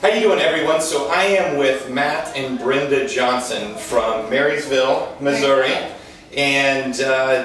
How you doing, everyone? So I am with Matt and Brenda Johnson from Marysville, Missouri, and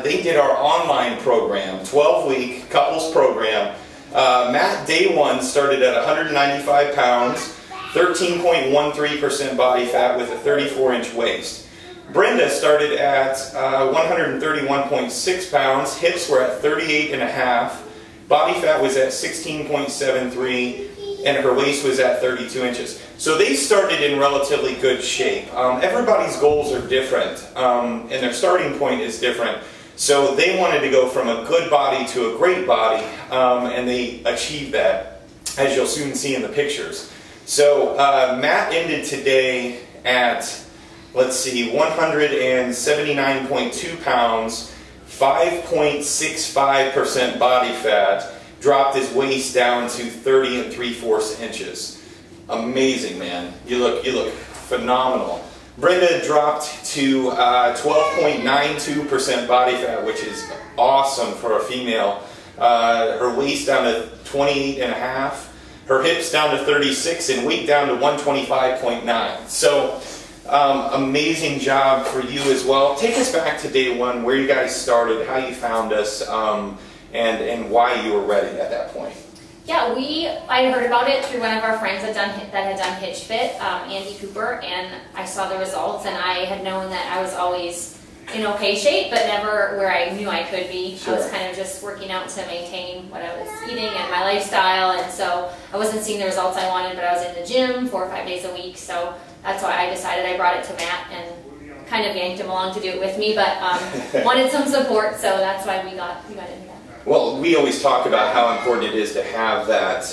they did our online program, 12-week couples program. Matt, day one, started at 195 pounds, 13.13% body fat with a 34-inch waist. Brenda started at 131.6 pounds, hips were at 38.5, body fat was at 16.73, and her waist was at 32 inches. So they started in relatively good shape. Everybody's goals are different, and their starting point is different. So they wanted to go from a good body to a great body, and they achieved that, as you'll soon see in the pictures. So Matt ended today at, let's see, 179.2 pounds, 5.65% body fat, dropped his waist down to 30 3/4 inches. Amazing, man. You look phenomenal. Brenda dropped to 12.92% body fat, which is awesome for a female. Her waist down to 28.5, her hips down to 36, and weight down to 125.9. So amazing job for you as well. Take us back to day one, where you guys started, how you found us, and why you were ready at that point. Yeah, I heard about it through one of our friends that had done Hitch Fit, Andy Cooper, and I saw the results, and I had known that I was always in okay shape, but never where I knew I could be. Sure. I was kind of just working out to maintain what I was eating and my lifestyle, and so I wasn't seeing the results I wanted, but I was in the gym 4 or 5 days a week, so that's why I decided. I brought it to Matt and kind of yanked him along to do it with me, but wanted some support, so that's why we got into that. Well, we always talk about how important it is to have that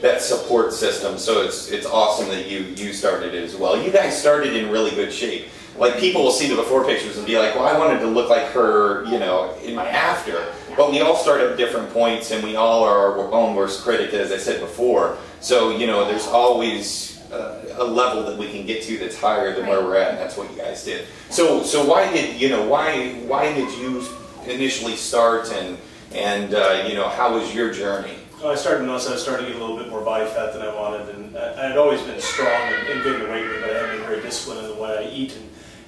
that support system. So it's awesome that you started it as well. You guys started in really good shape. Like, people will see the before pictures and be like, "Well, I wanted to look like her, you know, in my after." But we all start at different points, and we all are our own worst critic, as I said before. So you know, there's always a level that we can get to that's higher than where we're at, and that's what you guys did. So why did you initially start, and you know, how was your journey? Well, I started to notice I was starting to get a little bit more body fat than I wanted, and I had always been strong and good in the weight room, but I hadn't been very disciplined in the way I eat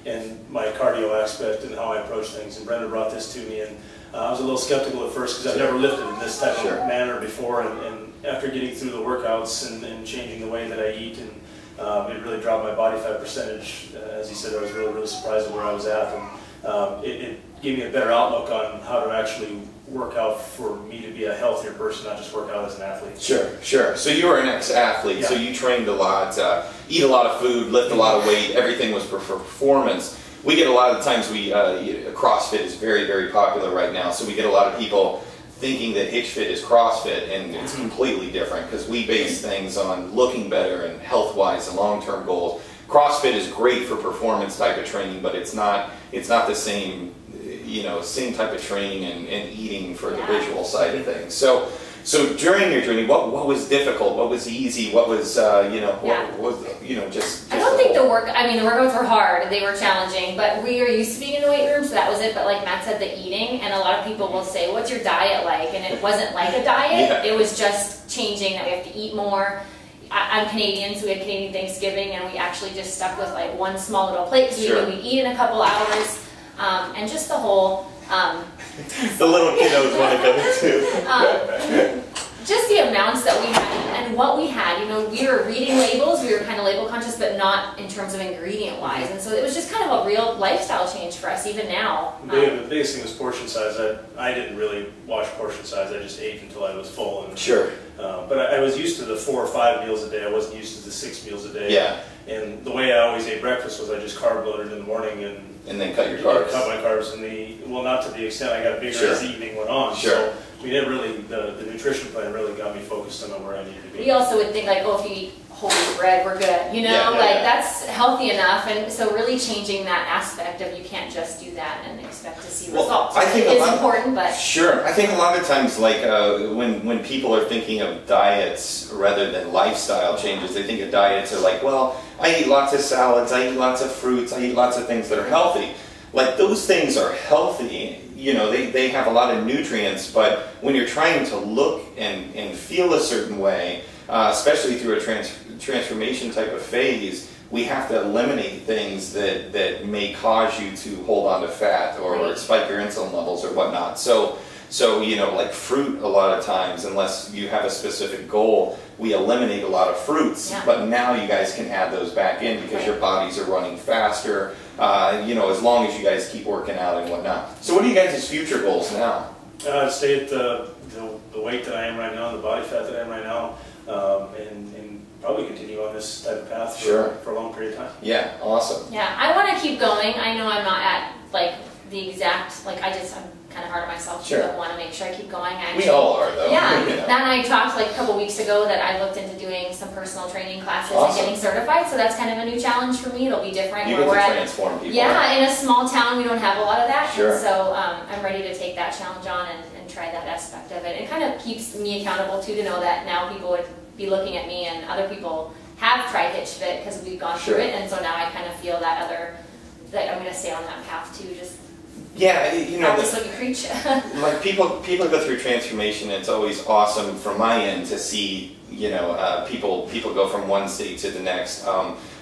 and my cardio aspect and how I approach things. And Brenda brought this to me, and I was a little skeptical at first because I've never lifted in this type of manner before, and after getting through the workouts and changing the way that I eat, and it really dropped my body fat percentage. As he said, I was really surprised at where I was at, and it gave me a better outlook on how to actually work out for me to be a healthier person, not just work out as an athlete. Sure. So you were an ex-athlete, yeah. So you trained a lot, eat a lot of food, lift a lot of weight, everything was for performance. We get a lot of the times CrossFit is very popular right now, so we get a lot of people thinking that Hitch Fit is CrossFit, and it's completely different because we base things on looking better and health-wise and long-term goals. CrossFit is great for performance type of training, but it's not the same, you know, same type of training and eating for the visual side of things. So during your journey, what was difficult? What was easy? What was what was just I don't think the workouts were hard. They were challenging, but we were used to being in the weight room, so that was it. But like Matt said, the eating, and a lot of people will say, "What's your diet like?" And it wasn't like a diet. Yeah. It was just changing that we have to eat more. I'm Canadian, so we had Canadian Thanksgiving, and we actually just stuck with like one small little plate because we knew we'd eat in a couple hours. And just the whole the little kiddos want to go too. Just the amounts that we had and what we had. You know, we were reading labels, we were kind of label conscious, but not in terms of ingredient wise. And so it was just kind of a real lifestyle change for us, even now. The biggest thing was portion size. I didn't really watch portion size. I just ate until I was full. And, but I was used to the 4 or 5 meals a day. I wasn't used to the 6 meals a day. Yeah. And the way I always ate breakfast was I just carb loaded in the morning and then cut your carbs. Cut my carbs, and well, not to the extent I got bigger as the evening went on. So we didn't really, the nutrition plan really got me focused on where I needed to be. We also would think like, oh, if you eat whole wheat bread, we're good. You know, that's healthy enough. And so really changing that aspect of you can't just do that and expect to see results. I think it's important, but I think a lot of times, like when people are thinking of diets rather than lifestyle changes, they think of diets are like, well, I eat lots of salads, I eat lots of fruits, I eat lots of things that are healthy. Like, those things are healthy, you know, they have a lot of nutrients, but when you're trying to look and feel a certain way, especially through a transformation type of phase, we have to eliminate things that may cause you to hold on to fat or spike your insulin levels or whatnot. So you know, like fruit, a lot of times, unless you have a specific goal, we eliminate a lot of fruits. Yeah. But now you guys can add those back in because your bodies are running faster. You know, as long as you guys keep working out and whatnot. So what are you guys' future goals now? Stay at the weight that I am right now, the body fat that I am right now, and probably continue on this type of path for a long period of time. Yeah, awesome. Yeah, I want to keep going. I know I'm not at like the exact, like I'm kind of hard on myself too, but want to make sure I keep going. We all are though. Yeah, you know. That and I talked like a couple weeks ago that I looked into doing some personal training classes Awesome. and getting certified, so that's kind of a new challenge for me. It'll be different. You where get we're to transform people. Yeah, in a small town we don't have a lot of that, Sure. and so I'm ready to take that challenge on and try that aspect of it. It kind of keeps me accountable too, to know that now people would be looking at me and other people have tried Hitch Fit because we've gone through it, and so now I kind of feel that I'm going to stay on that path too. Just you know, practice what you preach. like people go through transformation, and it's always awesome from my end to see, you know, people go from one state to the next.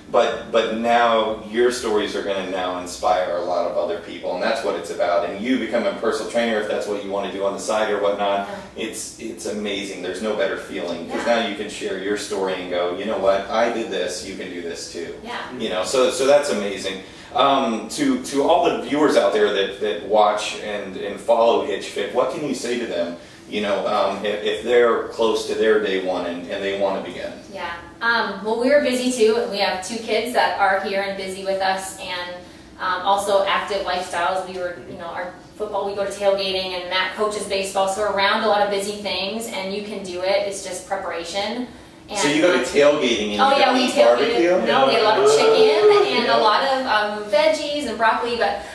But now your stories are going to now inspire a lot of other people, and that's what it's about. And you become a personal trainer, if that's what you want to do on the side or whatnot, it's amazing. There's no better feeling, because now you can share your story and go, you know what, I did this, you can do this too. Yeah. You know, so that's amazing. To all the viewers out there that watch and follow Hitch Fit, what can you say to them? You know, if they're close to their day one and they want to begin. Yeah. Well, we were busy too. We have 2 kids that are here and busy with us, and also active lifestyles. We were, you know, our football, we go to tailgating, and Matt coaches baseball, so we're around a lot of busy things, and you can do it. It's just preparation. And, so you go to tailgating and you don't eat barbecue? No, we have a lot of chicken and a lot of veggies and broccoli, but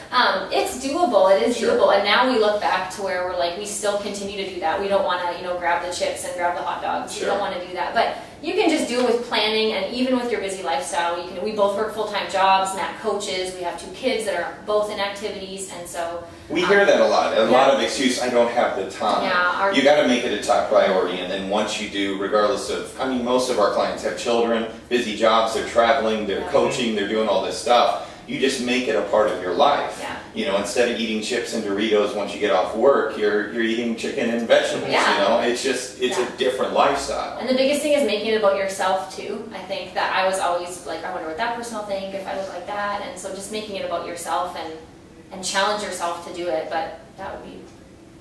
it's doable. It is doable. And now we look back to where we're like, we still continue to do that. We don't want to, you know, grab the chips and grab the hot dogs. We don't want to do that. But you can just do it with planning, and even with your busy lifestyle. We both work full-time jobs. Matt coaches. We have 2 kids that are both in activities, and so we hear that a lot. A lot of excuse, I don't have the time. Yeah, you got to make it a top priority, and then once you do, regardless of, I mean, most of our clients have children, busy jobs, they're traveling, they're coaching, they're doing all this stuff. You just make it a part of your life. Yeah. You know, instead of eating chips and Doritos once you get off work, you're eating chicken and vegetables. Yeah. You know, it's just a different lifestyle. And the biggest thing is making it about yourself too. I think that I was always like, I wonder what that person will think if I look like that, and so just making it about yourself and challenge yourself to do it. But that would be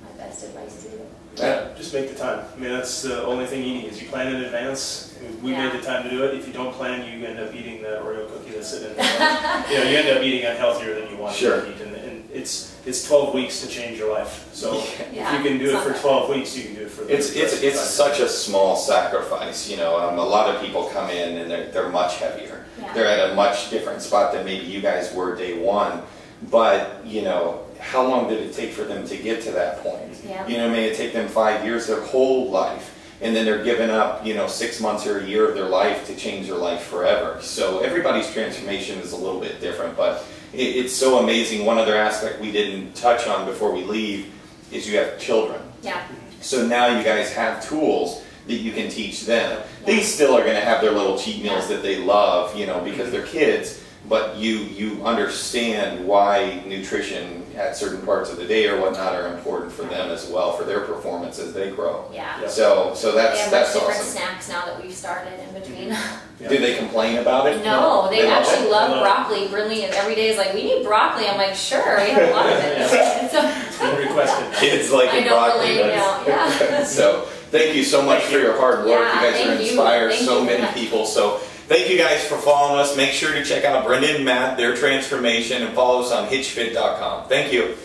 my best advice to do. Yeah, just make the time. I mean, that's the only thing you need is you plan in advance. We made the time to do it. If you don't plan, you end up eating that Oreo cookie that's sitting in there. You know, you end up eating unhealthier than you want to eat. And it's 12 weeks to change your life. So if you can do it for 12 weeks, you can do it for the rest of the time. It's such a small sacrifice. You know, a lot of people come in and they're much heavier. Yeah. They're at a much different spot than maybe you guys were day one. But, you know, how long did it take for them to get to that point? Yeah. You know, may it take them 5 years, their whole life. And then they're giving up, you know, 6 months or a year of their life to change their life forever. So everybody's transformation is a little bit different, but it's so amazing. One other aspect we didn't touch on before we leave is you have children. Yeah. So now you guys have tools that you can teach them. They still are going to have their little cheat meals that they love, you know, because they're kids. But you understand why nutrition at certain parts of the day or whatnot are important for them as well, for their performance as they grow. Yeah. So that's different awesome. snacks now that we've started in between. Do they complain about it? No, they actually love it? broccoli. Brilliant. Every day is like, we need broccoli. I'm like, sure, we have a lot of it. So, requested. Kids like broccoli. Yeah. So thank you so much for your hard work. Yeah, you guys are inspired Thank so you many much. people. So thank you guys for following us. Make sure to check out Brenda and Matt, their transformation, and follow us on hitchfit.com. Thank you.